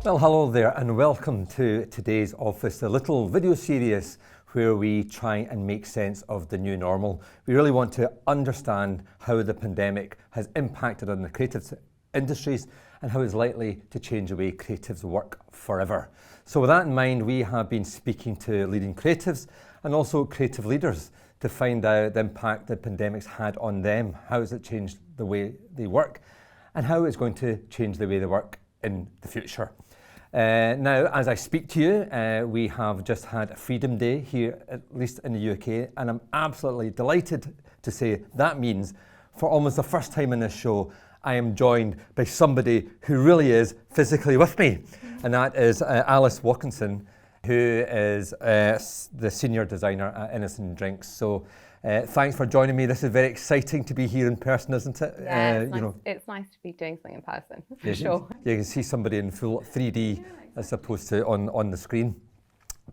Well, hello there and welcome to today's office, a little video series where we try and make sense of the new normal. We really want to understand how the pandemic has impacted on the creative industries and how it's likely to change the way creatives work forever. So with that in mind, we have been speaking to leading creatives and also creative leaders to find out the impact the pandemic's had on them, how has it changed the way they work, and how it's going to change the way they work in the future. Now, as I speak to you, we have just had Freedom Day here, at least in the UK, and I'm absolutely delighted to say that means for almost the first time in this show, I am joined by somebody who really is physically with me, and that is Alice Watkinson, who is the senior designer at Innocent Drinks. So thanks for joining me. This is very exciting to be here in person, isn't it? Yeah, it's nice to be doing something in person, for sure. You can see somebody in full 3D as opposed to on the screen.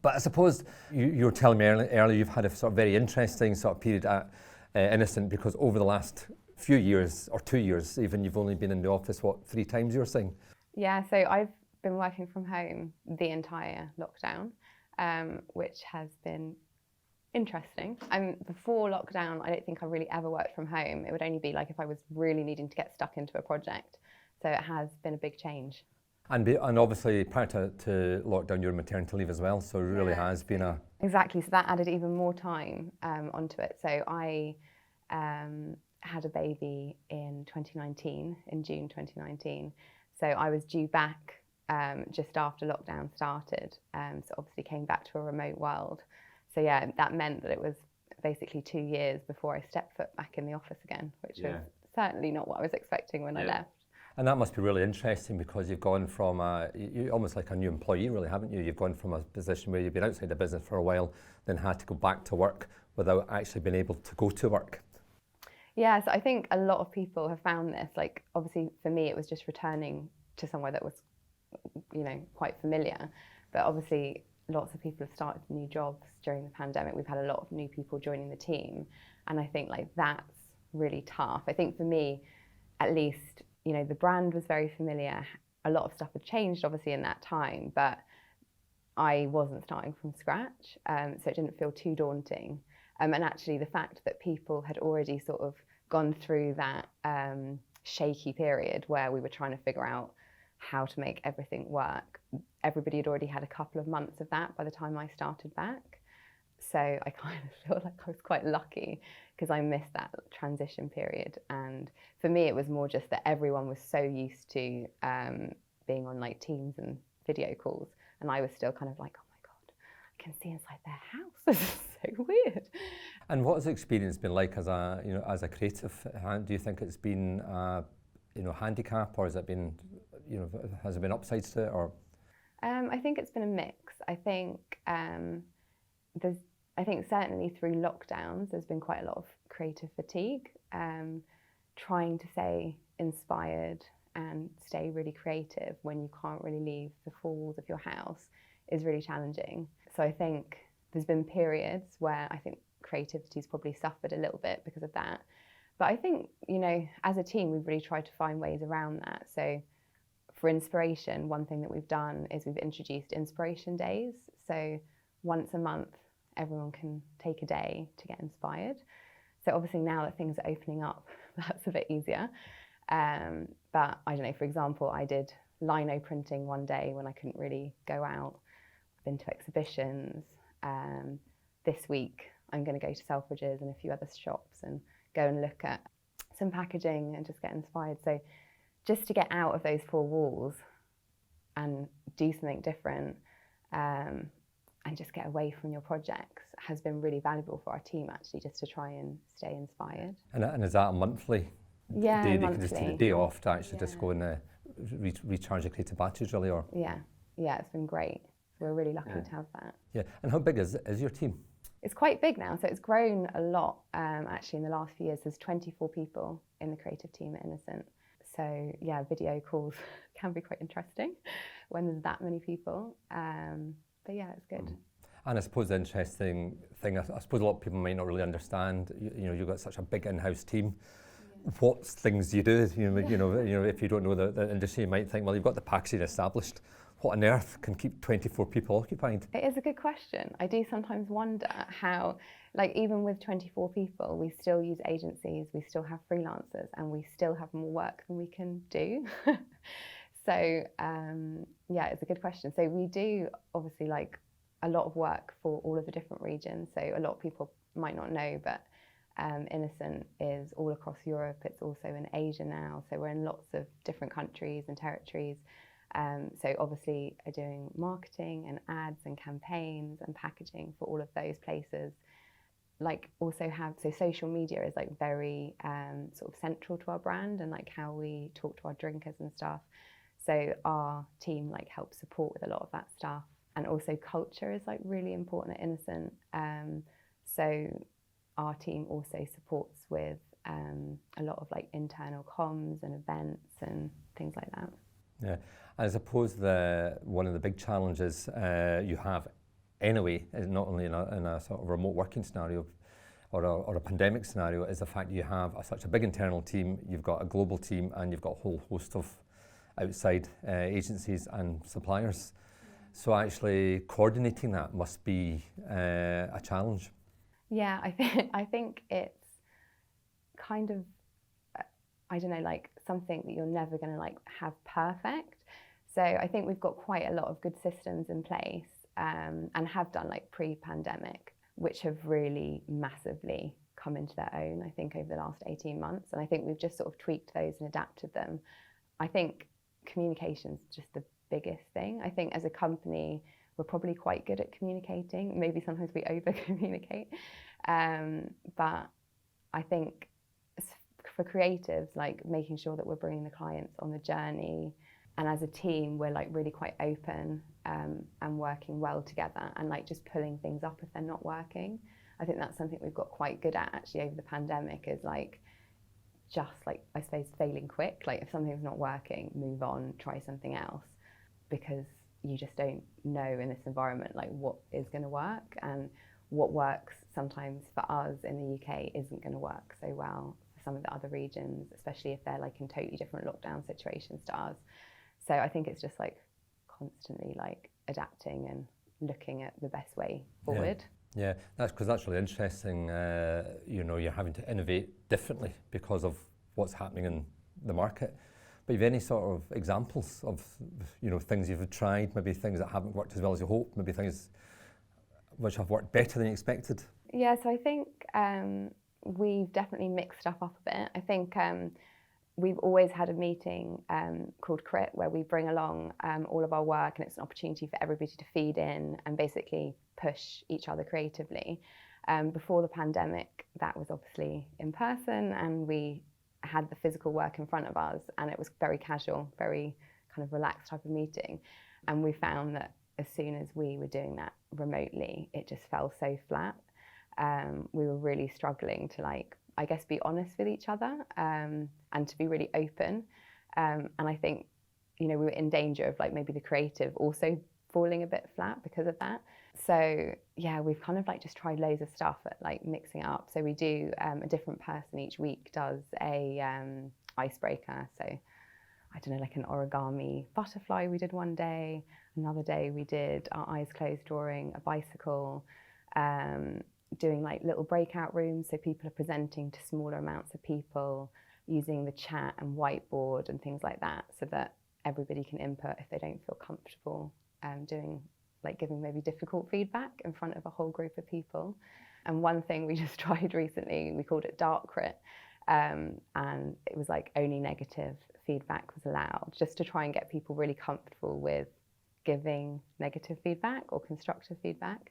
But I suppose you were telling me earlier you've had a sort of very interesting sort of period at Innocent, because over the last few years, or 2 years even, you've only been in the office, 3 times you were saying? Yeah, so I've been working from home the entire lockdown, which has been interesting. Before lockdown, I don't think I really ever worked from home. It would only be like if I was really needing to get stuck into a project. So it has been a big change. And obviously prior to lockdown, you were on maternity leave as well, so it really has been a... Exactly, so that added even more time onto it. So I had a baby in 2019, in June 2019. So I was due back just after lockdown started. So obviously came back to a remote world. So yeah, that meant that it was basically 2 years before I stepped foot back in the office again, which was certainly not what I was expecting when I left. And that must be really interesting, because you've gone from you're almost like a new employee, really, haven't you? You've gone from a position where you've been outside the business for a while, then had to go back to work without actually being able to go to work. Yeah, so I think a lot of people have found this. Like, obviously for me, it was just returning to somewhere that was, quite familiar. But obviously, lots of people have started new jobs during the pandemic. We've had a lot of new people joining the team. And I think that's really tough. I think for me, at least, the brand was very familiar. A lot of stuff had changed obviously in that time, but I wasn't starting from scratch. So it didn't feel too daunting. And actually the fact that people had already sort of gone through that shaky period where we were trying to figure out how to make everything work. Everybody had already had a couple of months of that by the time I started back. So I kind of feel like I was quite lucky because I missed that transition period. And for me, it was more just that everyone was so used to being on like Teams and video calls. And I was still kind of like, oh my God, I can see inside their house. This is so weird. And what has the experience been like as a creative? Do you think it's been handicap, or has it been, has it been upsides to it, or? I think it's been a mix. I think certainly through lockdowns, there's been quite a lot of creative fatigue. Trying to stay inspired and stay really creative when you can't really leave the four walls of your house is really challenging. So I think there's been periods where I think creativity's probably suffered a little bit because of that. But I think, as a team, we've really tried to find ways around that. So for inspiration, one thing that we've done is we've introduced inspiration days. So once a month, everyone can take a day to get inspired. So obviously now that things are opening up, that's a bit easier. But I don't know, for example, I did lino printing one day when I couldn't really go out. I've been to exhibitions. This week, I'm going to go to Selfridges and a few other shops and go and look at some packaging and just get inspired. So just to get out of those four walls and do something different and just get away from your projects has been really valuable for our team, actually, just to try and stay inspired. And is that a monthly day? They monthly. can just take a day off to actually just go and recharge the creative batteries, really, or? Yeah, it's been great. We're really lucky to have that. Yeah, and how big is your team? It's quite big now, so it's grown a lot actually in the last few years. There's 24 people in the creative team at Innocent. So yeah, video calls can be quite interesting when there's that many people. But yeah, it's good. And I suppose the interesting thing, I suppose a lot of people might not really understand, you've got such a big in-house team. what things do you do? If you don't know the industry, you might think, well, you've got the packaging established. What on earth can keep 24 people occupied? It is a good question. I do sometimes wonder how, like, even with 24 people, we still use agencies, we still have freelancers, and we still have more work than we can do. So, yeah, it's a good question. So we do obviously like a lot of work for all of the different regions. So a lot of people might not know, but Innocent is all across Europe. It's also in Asia now. So we're in lots of different countries and territories. So obviously are doing marketing and ads and campaigns and packaging for all of those places. Like also have, so social media is like very sort of central to our brand and like how we talk to our drinkers and stuff. So our team like helps support with a lot of that stuff. And also culture is like really important at Innocent. So our team also supports with a lot of like internal comms and events and things like that. Yeah, I suppose one of the big challenges you have anyway, is not only in a sort of remote working scenario or a pandemic scenario, is the fact that you have such a big internal team, you've got a global team, and you've got a whole host of outside agencies and suppliers. So actually coordinating that must be a challenge. Yeah, I think it's kind of, I don't know, like something that you're never going to like have perfect. So I think we've got quite a lot of good systems in place and have done like pre-pandemic, which have really massively come into their own, I think, over the last 18 months. And I think we've just sort of tweaked those and adapted them. I think communication's just the biggest thing. I think as a company, we're probably quite good at communicating. Maybe sometimes we over-communicate. But I think for creatives, like making sure that we're bringing the clients on the journey, and as a team, we're like really quite open and working well together, and like just pulling things up if they're not working. I think that's something we've got quite good at actually over the pandemic, is like just like, I suppose, failing quick. Like if something's not working, move on, try something else, because you just don't know in this environment like what is going to work, and what works sometimes for us in the UK isn't going to work so well for some of the other regions, especially if they're like in totally different lockdown situations to us. So I think it's just like constantly like adapting and looking at the best way forward. Yeah, that's really interesting. You're having to innovate differently because of what's happening in the market. But have you any sort of examples of things you've tried, maybe things that haven't worked as well as you hoped, maybe things which have worked better than you expected? Yeah, so I think we've definitely mixed stuff up a bit. I think we've always had a meeting called Crit, where we bring along all of our work, and it's an opportunity for everybody to feed in and basically push each other creatively. Before the pandemic, that was obviously in person, and we had the physical work in front of us, and it was very casual, very kind of relaxed type of meeting. And we found that as soon as we were doing that remotely, it just fell so flat. We were really struggling to like, I guess, be honest with each other and to be really open. And I think, we were in danger of like maybe the creative also falling a bit flat because of that. So yeah, we've kind of like just tried loads of stuff at like mixing it up. So we do a different person each week does a icebreaker. So I don't know, like an origami butterfly we did one day. Another day we did our eyes closed drawing a bicycle, doing like little breakout rooms, so people are presenting to smaller amounts of people, using the chat and whiteboard and things like that, so that everybody can input if they don't feel comfortable giving maybe difficult feedback in front of a whole group of people. And one thing we just tried recently, we called it Dark Crit, and it was like only negative feedback was allowed, just to try and get people really comfortable with giving negative feedback or constructive feedback.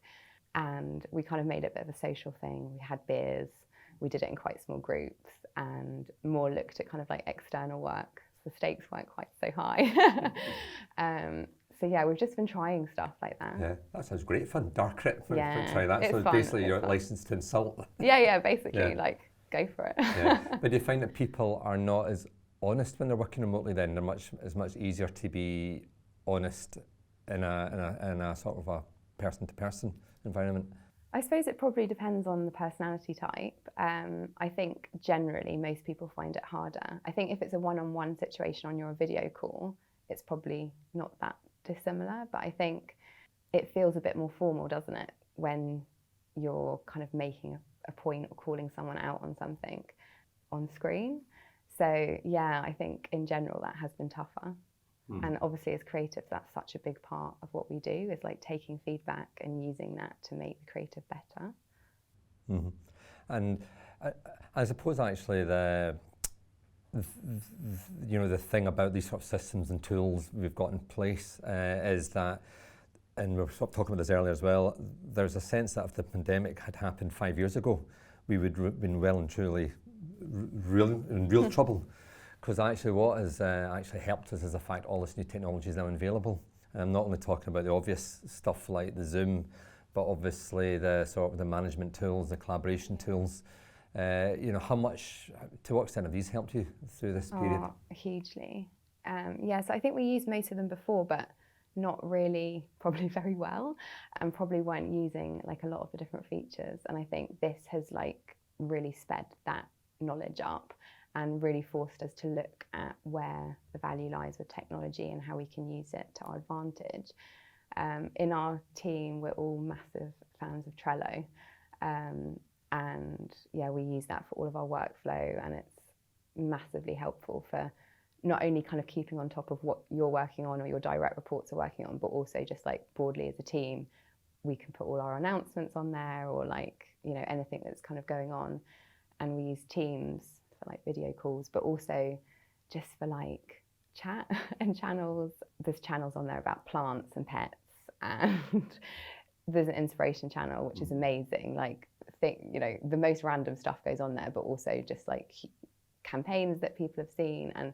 And we kind of made it a bit of a social thing. We had beers, we did it in quite small groups, and more looked at kind of like external work. So the stakes weren't quite so high. So yeah, we've just been trying stuff like that. Yeah, that sounds great fun. Dark Crit, yeah, try that. So fun, basically you're fun. licensed to insult. Yeah, basically, like, go for it. Yeah. But do you find that people are not as honest when they're working remotely then? It's much easier to be honest in a sort of a person-to-person environment? I suppose it probably depends on the personality type. I think generally most people find it harder. I think if it's a one-on-one situation on your video call, it's probably not that dissimilar, but I think it feels a bit more formal, doesn't it, when you're kind of making a point or calling someone out on something on screen. So yeah, I think in general that has been tougher. And obviously as creatives, that's such a big part of what we do, is like taking feedback and using that to make the creative better. Mm-hmm. And I suppose actually the thing about these sort of systems and tools we've got in place is that, and we were sort of talking about this earlier as well, there's a sense that if the pandemic had happened 5 years ago, we would have been well and truly in real trouble. Because actually what has actually helped us is the fact all this new technology is now available. And I'm not only talking about the obvious stuff like the Zoom, but obviously the sort of the management tools, the collaboration tools. How much, to what extent have these helped you through this period? Oh, hugely. So I think we used most of them before, but not really probably very well, and probably weren't using like a lot of the different features. And I think this has like really sped that knowledge up and really forced us to look at where the value lies with technology and how we can use it to our advantage. In our team, we're all massive fans of Trello. And yeah, we use that for all of our workflow, and it's massively helpful for not only kind of keeping on top of what you're working on or your direct reports are working on, but also just like broadly as a team, we can put all our announcements on there, or like, anything that's kind of going on. And we use Teams for like video calls, but also just for like chat and channels. There's channels on there about plants and pets, and there's an inspiration channel, which is amazing. Like, the most random stuff goes on there, but also just like campaigns that people have seen. And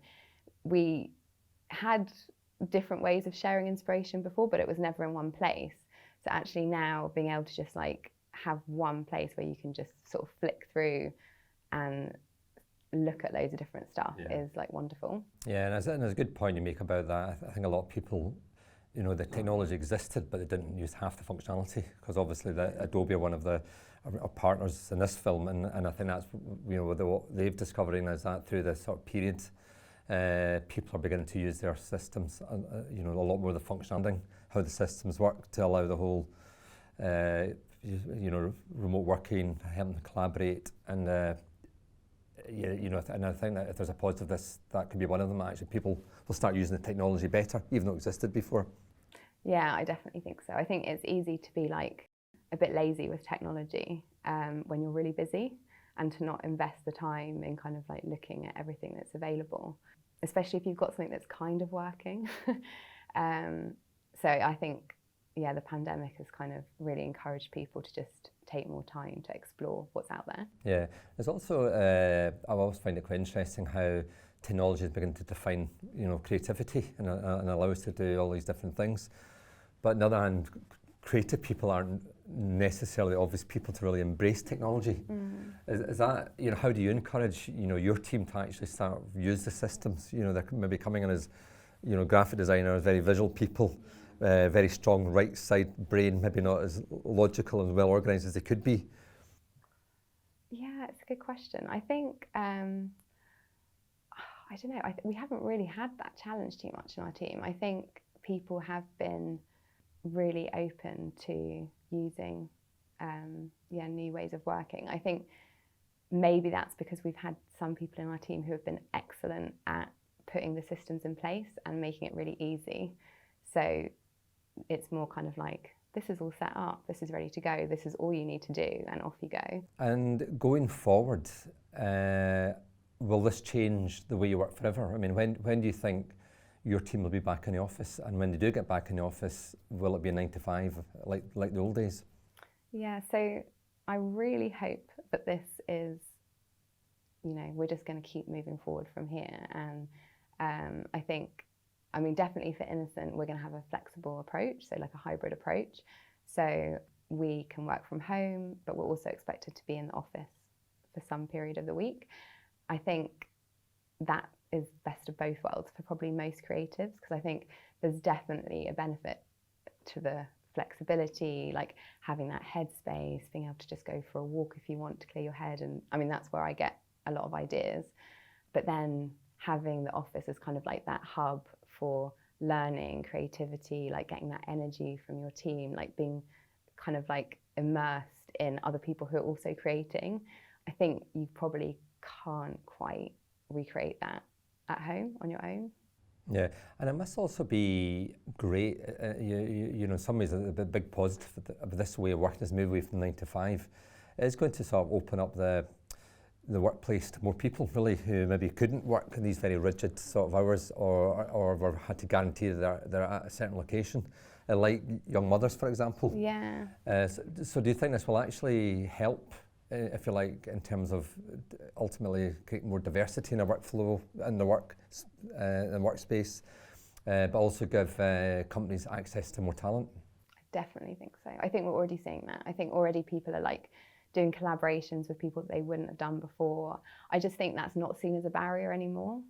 we had different ways of sharing inspiration before, but it was never in one place. So actually now being able to just like have one place where you can just sort of flick through and look at loads of different stuff is like wonderful. Yeah, and there's a good point you make about that. I think a lot of people, the technology existed, but they didn't use half the functionality, because obviously Adobe are one of our partners in this film, and I think that's what they've discovering is that through this sort of period, people are beginning to use their systems, a lot more of the functionality, how the systems work to allow the whole, remote working, having to collaborate, and and I think that if there's a positive, that could be one of them. Actually, people will start using the technology better, even though it existed before. Yeah, I definitely think so. I think it's easy to be like a bit lazy with technology when you're really busy, and to not invest the time in kind of like looking at everything that's available, especially if you've got something that's kind of working. So I think, the pandemic has kind of really encouraged people to just take more time to explore what's out there. Yeah, there's also, I always find it quite interesting how technology is beginning to define, creativity and allow us to do all these different things. But on the other hand, creative people aren't necessarily obvious people to really embrace technology. Is that, how do you encourage, your team to actually start use the systems? They're maybe coming in as, graphic designers, very visual people, very strong right side brain, maybe not as logical and well organized as they could be. Yeah, it's a good question. I think, I don't know, we haven't really had that challenge too much in our team. I think people have been really open to using new ways of working. I think maybe that's because we've had some people in our team who have been excellent at putting the systems in place and making it really easy. So it's more kind of like, this is all set up, this is ready to go, this is all you need to do, and off you go. And going forward, will this change the way you work forever? I mean, when do you think your team will be back in the office? And when they do get back in the office, will it be a 9 to 5 like the old days? Yeah, so I really hope that this is, we're just going to keep moving forward from here. And I think, definitely for Innocent, we're going to have a flexible approach, so like a hybrid approach. So we can work from home, but we're also expected to be in the office for some period of the week. I think that is best of both worlds for probably most creatives, because I think there's definitely a benefit to the flexibility, like having that headspace, being able to just go for a walk if you want to clear your head. And I mean, that's where I get a lot of ideas. But then having the office as kind of like that hub for learning, creativity, like getting that energy from your team, like being kind of like immersed in other people who are also creating. I think you probably can't quite recreate that at home on your own. Yeah, and it must also be great, you know, in some ways a big positive of this way of working, this move away from 9 to 5. It's going to sort of open up the workplace to more people really who maybe couldn't work in these very rigid sort of hours or had to guarantee that they're at a certain location, like young mothers, for example. Yeah. So do you think this will actually help, if you like, in terms of ultimately creating more diversity in the workflow and the workspace, but also give companies access to more talent? I definitely think so. I think we're already seeing that. I think already people are like doing collaborations with people that they wouldn't have done before. I just think that's not seen as a barrier anymore.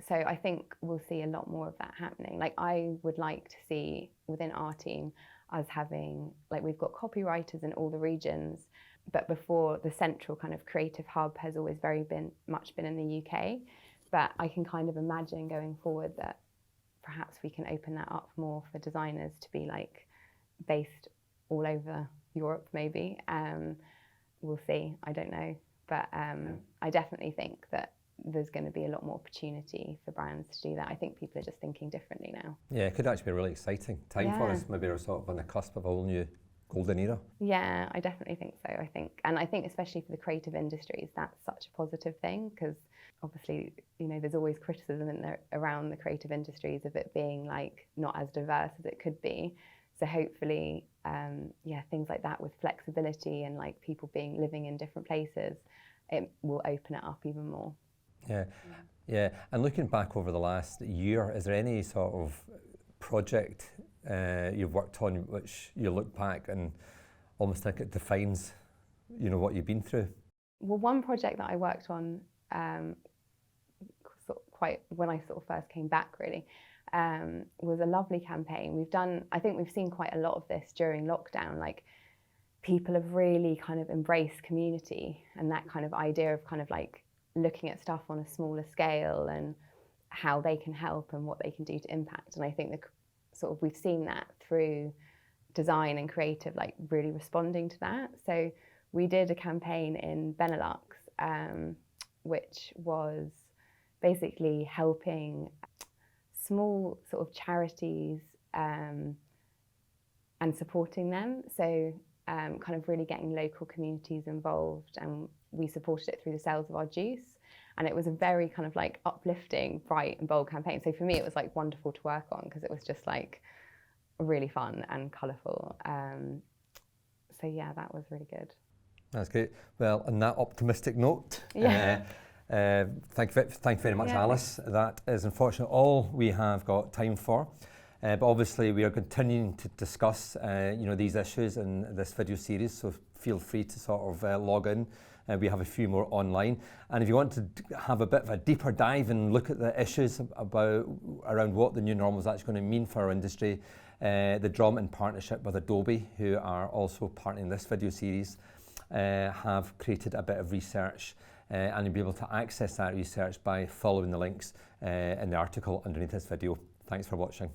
So I think we'll see a lot more of that happening. Like I would like to see within our team us having, like we've got copywriters in all the regions, but before the central kind of creative hub has always much been in the UK. But I can kind of imagine going forward that perhaps we can open that up more for designers to be like based all over Europe maybe. We'll see, I don't know. But I definitely think that there's going to be a lot more opportunity for brands to do that. I think people are just thinking differently now. Yeah, it could actually be a really exciting time for us. Maybe we're sort of on the cusp of a whole new golden era. Yeah, I definitely think so. I think especially for the creative industries, that's such a positive thing, because obviously, you know, there's always criticism around the creative industries of it being like not as diverse as it could be. So hopefully, things like that with flexibility and like people living in different places, it will open it up even more. Yeah. And looking back over the last year, is there any sort of project you've worked on which you look back and almost think it defines, you know, what you've been through? Well, one project that I worked on when I sort of first came back really was a lovely campaign. I think we've seen quite a lot of this during lockdown, like people have really kind of embraced community and that kind of idea of kind of like looking at stuff on a smaller scale and how they can help and what they can do to impact. And I think we've seen that through design and creative, like really responding to that. So we did a campaign in Benelux, which was basically helping small sort of charities and supporting them. So kind of really getting local communities involved, and we supported it through the sales of our juice. And it was a very kind of like uplifting, bright and bold campaign. So for me, it was like wonderful to work on because it was just like really fun and colourful. So yeah, that was really good. That's great. Well, on that optimistic note, thank you very much, Alice. That is unfortunately all we have got time for. But obviously we are continuing to discuss these issues in this video series, so feel free to sort of log in. We have a few more online. And if you want to have a bit of a deeper dive and look at the issues around what the new normal is actually going to mean for our industry, the Drum in partnership with Adobe, who are also partnering this video series, have created a bit of research, and you'll be able to access that research by following the links in the article underneath this video. Thanks for watching.